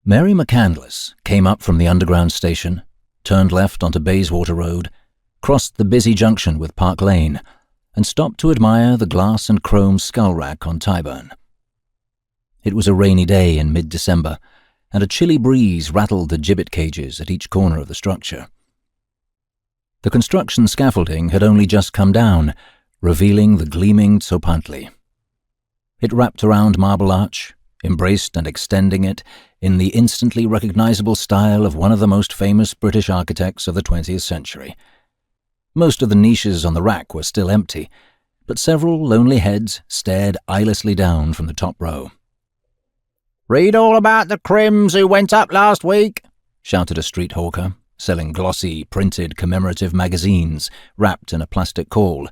Mary McCandless came up from the underground station, turned left onto Bayswater Road, crossed the busy junction with Park Lane, and stopped to admire the glass and chrome skull rack on Tyburn. It was a rainy day in mid-December, and a chilly breeze rattled the gibbet cages at each corner of the structure. The construction scaffolding had only just come down, revealing the gleaming Tzopantli. It wrapped around Marble Arch, embraced and extending it in the instantly recognizable style of one of the most famous British architects of the 20th century. Most of the niches on the rack were still empty, but several lonely heads stared eyelessly down from the top row. "Read all about the crims who went up last week," shouted a street hawker, selling glossy, printed commemorative magazines wrapped in a plastic caul.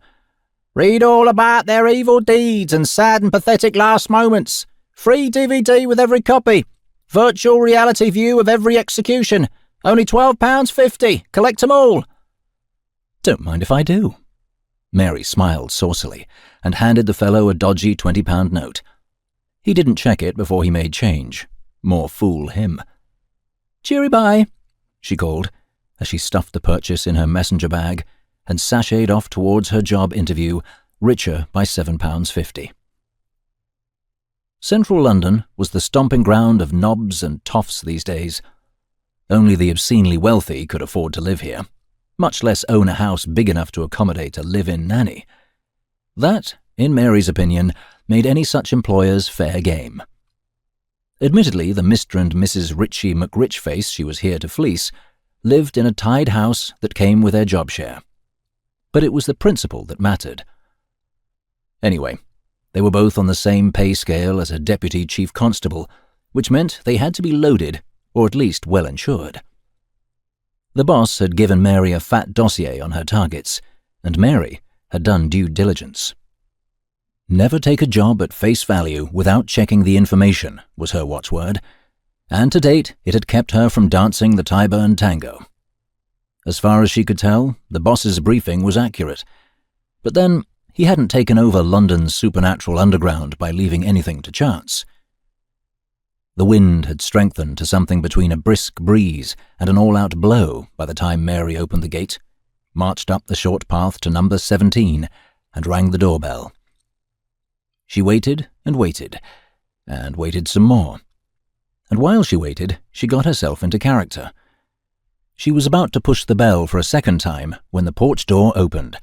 "Read all about their evil deeds and sad and pathetic last moments. Free DVD with every copy. Virtual reality view of every execution. Only £12.50. Collect 'em all." "Don't mind if I do." Mary smiled saucily and handed the fellow a dodgy £20 note. He didn't check it before he made change. More fool him. "Cheery bye," she called, as she stuffed the purchase in her messenger bag and sashayed off towards her job interview, richer by £7.50. Central London was the stomping ground of knobs and toffs these days. Only the obscenely wealthy could afford to live here, much less own a house big enough to accommodate a live-in nanny. That, in Mary's opinion, made any such employers fair game. Admittedly, the Mr. and Mrs. Richie McRichface she was here to fleece lived in a tied house that came with their job share. But it was the principle that mattered. Anyway, they were both on the same pay scale as a deputy chief constable, which meant they had to be loaded, or at least well insured. The boss had given Mary a fat dossier on her targets, and Mary had done due diligence. Never take a job at face value without checking the information, was her watchword, and to date it had kept her from dancing the Tyburn tango. As far as she could tell, the boss's briefing was accurate, but then he hadn't taken over London's supernatural underground by leaving anything to chance. The wind had strengthened to something between a brisk breeze and an all-out blow by the time Mary opened the gate, marched up the short path to number 17, and rang the doorbell. She waited and waited some more. And while she waited, she got herself into character. She was about to push the bell for a second time when the porch door opened,